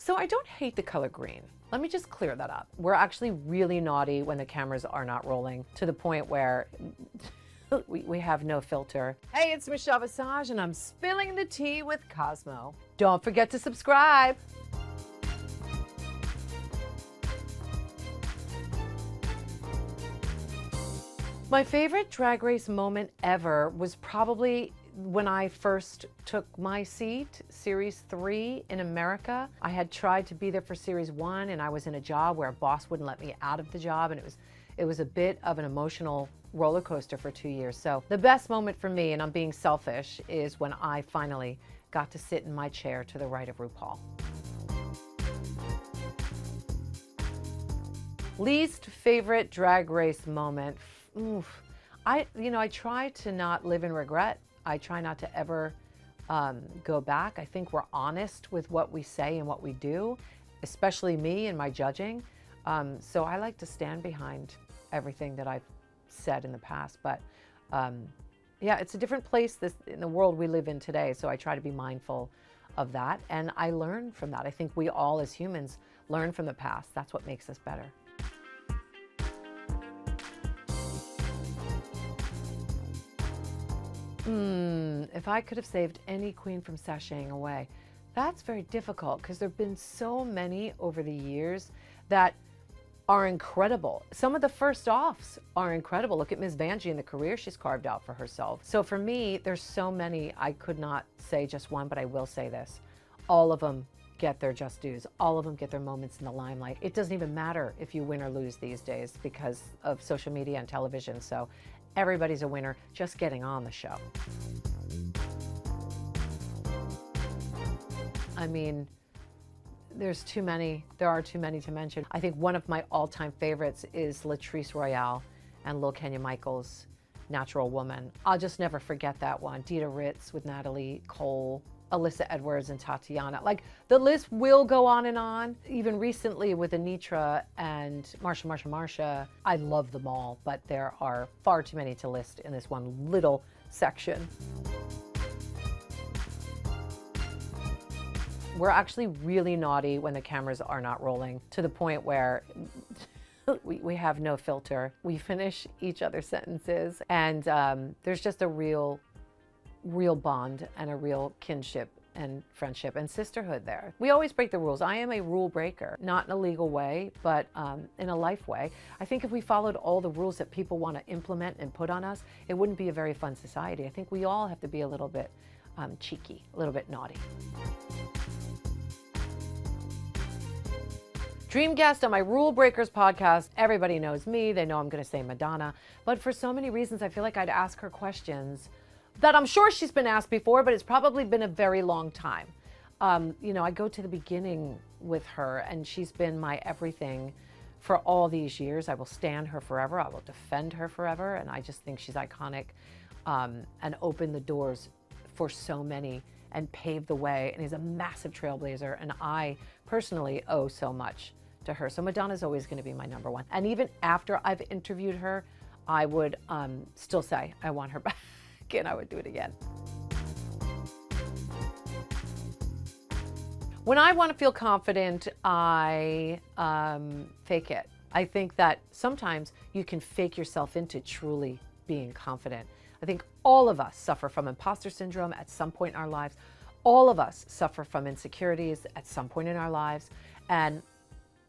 So I don't hate the color green. Let me just clear that up. We're actually really naughty when the cameras are not rolling, to the point where we have no filter. Hey, it's Michelle Visage, and I'm spilling the tea with Cosmo. Don't forget to subscribe. My favorite Drag Race moment ever was probably when I first took my seat, Series 3 in America. I had tried to be there for Series 1, and I was in a job where a boss wouldn't let me out of the job, and it was a bit of an emotional roller coaster for 2 years. So the best moment for me, and I'm being selfish, is when I finally got to sit in my chair to the right of RuPaul. Least favorite Drag Race moment. Oof. I try to not live in regret. I try not to ever go back. I think we're honest with what we say and what we do, especially me and my judging. So I like to stand behind everything that I've said in the past. But yeah, it's a different place in the world we live in today. So I try to be mindful of that. And I learn from that. I think we all as humans learn from the past. That's what makes us better. If I could have saved any queen from sashaying away, that's very difficult because there have been so many over the years that are incredible. Some of the first offs are incredible. Look at Ms. Vanjie and the career she's carved out for herself. So for me, there's so many. I could not say just one, but I will say this. All of them get their just dues. All of them get their moments in the limelight. It doesn't even matter if you win or lose these days because of social media and television. So everybody's a winner just getting on the show. I mean, there are too many to mention. I think one of my all-time favorites is Latrice Royale and Lil Kenya Michaels' Natural Woman. I'll just never forget that one. Dita Ritz with Natalie Cole, Alyssa Edwards and Tatiana. Like, the list will go on and on. Even recently with Anitra and Marsha. I love them all, but there are far too many to list in this one little section. We're actually really naughty when the cameras are not rolling, to the point where we have no filter. We finish each other's sentences, and there's just a real bond and a real kinship and friendship and sisterhood there. We always break the rules. I am a rule breaker, not in a legal way, but in a life way. I think if we followed all the rules that people want to implement and put on us, it wouldn't be a very fun society. I think we all have to be a little bit cheeky, a little bit naughty. Dream guest on my Rule Breakers podcast. Everybody knows me. They know I'm going to say Madonna. But for so many reasons, I feel like I'd ask her questions that I'm sure she's been asked before, but it's probably been a very long time. I go to the beginning with her, and she's been my everything for all these years. I will stand her forever. I will defend her forever. And I just think she's iconic and opened the doors for so many and paved the way, and is a massive trailblazer. And I personally owe so much to her. So Madonna's always going to be my number one. And even after I've interviewed her, I would still say I want her back, and I would do it again. When I want to feel confident, I fake it. I think that sometimes you can fake yourself into truly being confident. I think all of us suffer from imposter syndrome at some point in our lives. All of us suffer from insecurities at some point in our lives. And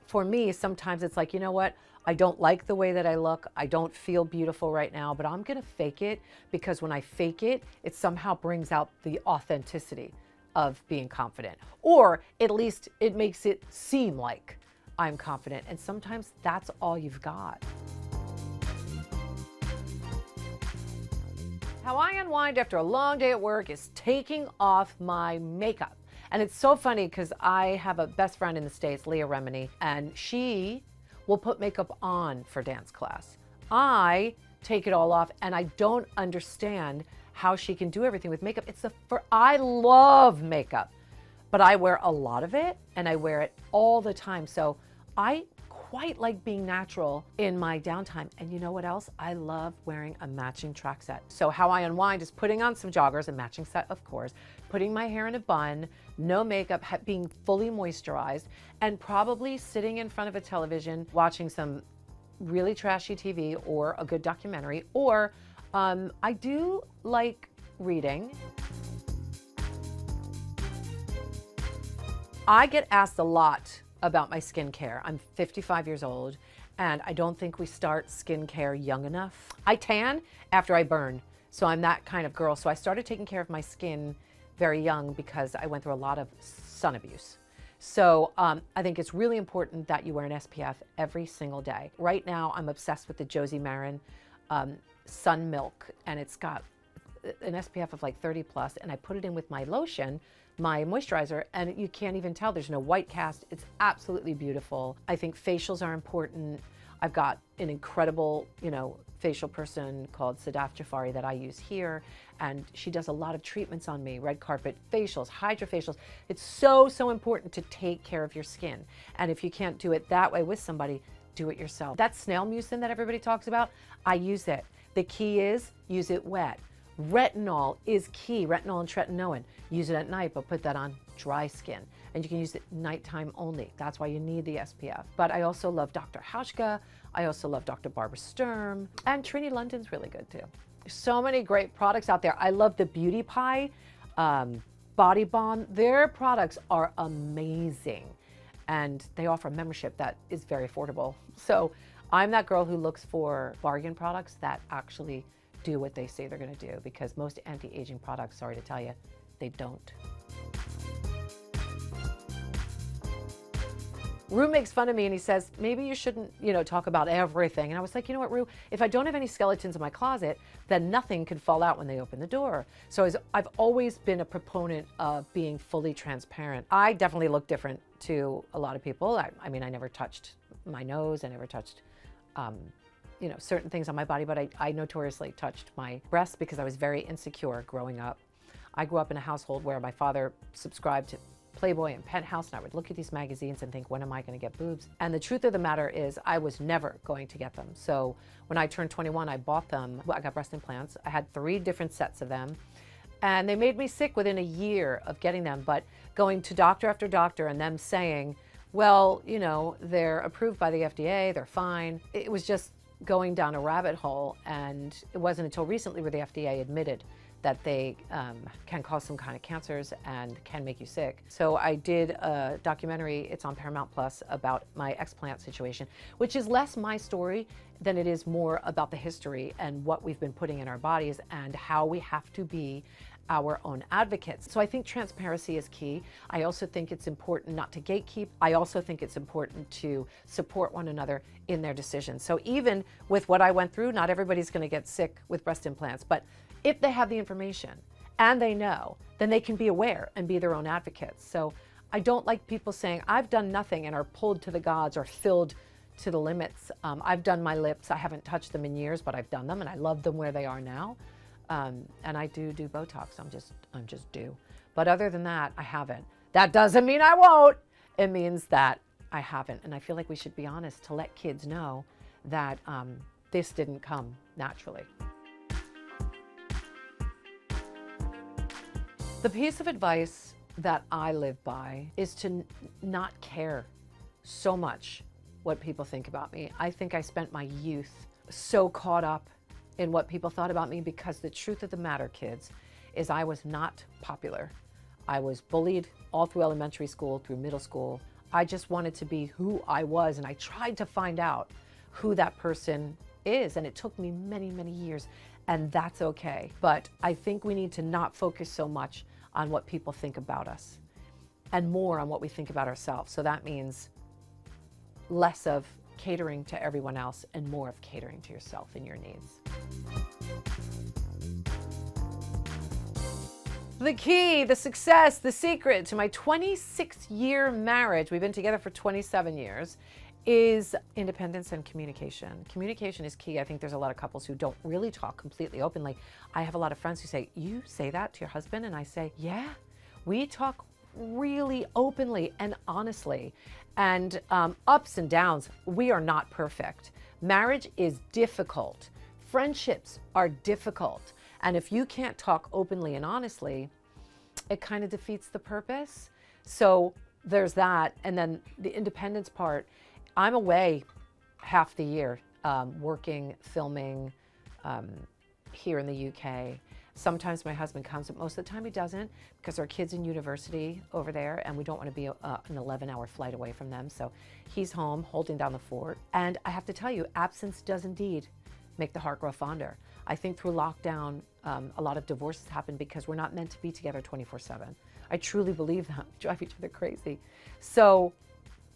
for me, sometimes it's like, you know what? I don't like the way that I look. I don't feel beautiful right now, but I'm going to fake it, because when I fake it, it somehow brings out the authenticity of being confident, or at least it makes it seem like I'm confident. And sometimes that's all you've got. How I unwind after a long day at work is taking off my makeup. And it's so funny because I have a best friend in the States, Leah Remini, and she will put makeup on for dance class. I take it all off, and I don't understand how she can do everything with makeup. I love makeup, but I wear a lot of it, and I wear it all the time. So I quite like being natural in my downtime. And you know what else? I love wearing a matching track set. So how I unwind is putting on some joggers, a matching set, of course, putting my hair in a bun, no makeup, being fully moisturized, and probably sitting in front of a television, watching some really trashy TV or a good documentary, or I do like reading. I get asked a lot about my skincare. I'm 55 years old, and I don't think we start skincare young enough. I tan after I burn, so I'm that kind of girl. So I started taking care of my skin very young because I went through a lot of sun abuse. So I think it's really important that you wear an SPF every single day. Right now, I'm obsessed with the Josie Maran Sun Milk, and it's got an SPF of like 30 plus, and I put it in with my lotion, my moisturizer, and you can't even tell. There's no white cast. It's absolutely beautiful. I think facials are important. I've got an incredible, facial person called Sadaf Jafari that I use here, and she does a lot of treatments on me, red carpet facials, hydrofacials. It's so, so important to take care of your skin. And if you can't do it that way with somebody, do it yourself. That snail mucin that everybody talks about, I use it. The key is use it wet. Retinol is key, retinol and tretinoin. Use it at night, but put that on dry skin. And you can use it nighttime only. That's why you need the SPF. But I also love Dr. Hauschka. I also love Dr. Barbara Sturm. And Trini London's really good too. So many great products out there. I love the Beauty Pie, Body Balm. Their products are amazing. And they offer a membership that is very affordable. So I'm that girl who looks for bargain products that actually do what they say they're going to do, because most anti-aging products, sorry to tell you, they don't. Ru makes fun of me and he says, maybe you shouldn't, talk about everything. And I was like, you know what, Ru, if I don't have any skeletons in my closet, then nothing can fall out when they open the door. So I've always been a proponent of being fully transparent. I definitely look different to a lot of people. I mean, I never touched my nose. I never touched, certain things on my body, but I notoriously touched my breasts because I was very insecure growing up. I grew up in a household where my father subscribed to Playboy and Penthouse, and I would look at these magazines and think, when am I going to get boobs? And the truth of the matter is I was never going to get them. So when I turned 21, I bought them. I got breast implants. I had 3 different sets of them, and they made me sick within a year of getting them. But going to doctor after doctor and them saying, well, they're approved by the FDA, they're fine. It was just going down a rabbit hole, and it wasn't until recently where the FDA admitted that they can cause some kind of cancers and can make you sick. So I did a documentary, it's on Paramount Plus, about my explant situation, which is less my story than it is more about the history and what we've been putting in our bodies and how we have to be our own advocates. So I think transparency is key. I also think it's important not to gatekeep. I also think it's important to support one another in their decisions. So even with what I went through, not everybody's going to get sick with breast implants, but if they have the information and they know, then they can be aware and be their own advocates. So I don't like people saying, I've done nothing, and are pulled to the gods or filled to the limits. I've done my lips. I haven't touched them in years, but I've done them and I love them where they are now. And I do Botox. I'm just due. But other than that, I haven't. That doesn't mean I won't. It means that I haven't. And I feel like we should be honest to let kids know that this didn't come naturally. The piece of advice that I live by is to not care so much what people think about me. I think I spent my youth so caught up in what people thought about me, because the truth of the matter, kids, is I was not popular. I was bullied all through elementary school, through middle school. I just wanted to be who I was, and I tried to find out who that person is, and it took me many, many years, and that's okay. But I think we need to not focus so much on what people think about us and more on what we think about ourselves. So that means less of catering to everyone else and more of catering to yourself and your needs. The key, the success, the secret to my 26-year marriage, we've been together for 27 years, is independence and communication. Communication is key. I think there's a lot of couples who don't really talk completely openly. I have a lot of friends who say, you say that to your husband? And I say, yeah, we talk really openly and honestly. And ups and downs, we are not perfect. Marriage is difficult. Friendships are difficult. And if you can't talk openly and honestly, it kind of defeats the purpose. So there's that. And then the independence part, I'm away half the year, working, filming here in the UK. Sometimes my husband comes, but most of the time he doesn't, because our kids in university over there, and we don't want to be an 11-hour flight away from them. So he's home holding down the fort. And I have to tell you, absence does indeed make the heart grow fonder. I think through lockdown, a lot of divorces happen because we're not meant to be together 24/7. I truly believe that. We drive each other crazy. So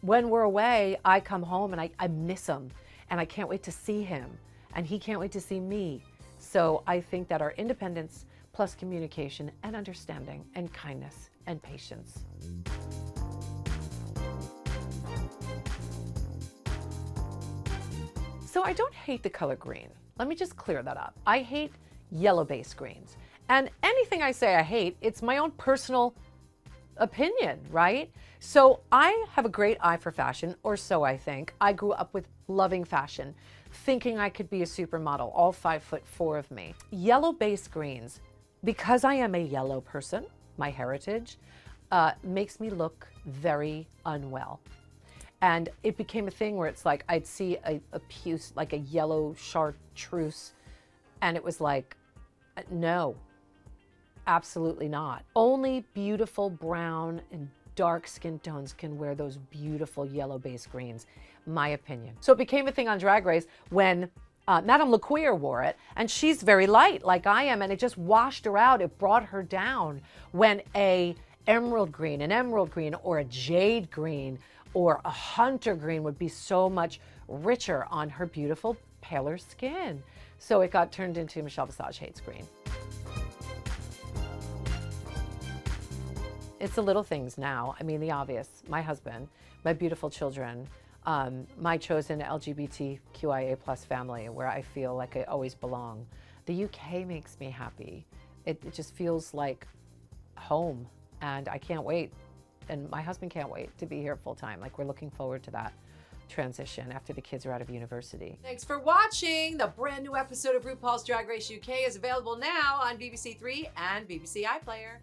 when we're away, I come home and I miss him, and I can't wait to see him, and he can't wait to see me. So I think that our independence plus communication and understanding and kindness and patience. So I don't hate the color green. Let me just clear that up. I hate yellow-based greens. And anything I say I hate, it's my own personal opinion, right? So I have a great eye for fashion, or so I think. I grew up with loving fashion, thinking I could be a supermodel, all 5'4" of me. Yellow-based greens, because I am a yellow person, my heritage, makes me look very unwell. And it became a thing where it's like, I'd see a puce, like a yellow chartreuse, and it was like, no, absolutely not. Only beautiful brown and dark skin tones can wear those beautiful yellow-based greens, my opinion. So it became a thing on Drag Race when Madame LaQueer wore it, and she's very light like I am, and it just washed her out. It brought her down when an emerald green, or a jade green, or a hunter green would be so much richer on her beautiful, paler skin. So it got turned into Michelle Visage Hates Green. It's the little things now. I mean, the obvious. My husband, my beautiful children, my chosen LGBTQIA+ family, where I feel like I always belong. The UK makes me happy. It just feels like home, and I can't wait. And my husband can't wait to be here full time. Like, we're looking forward to that transition after the kids are out of university. Thanks for watching. The brand new episode of RuPaul's Drag Race UK is available now on BBC 3 and BBC iPlayer.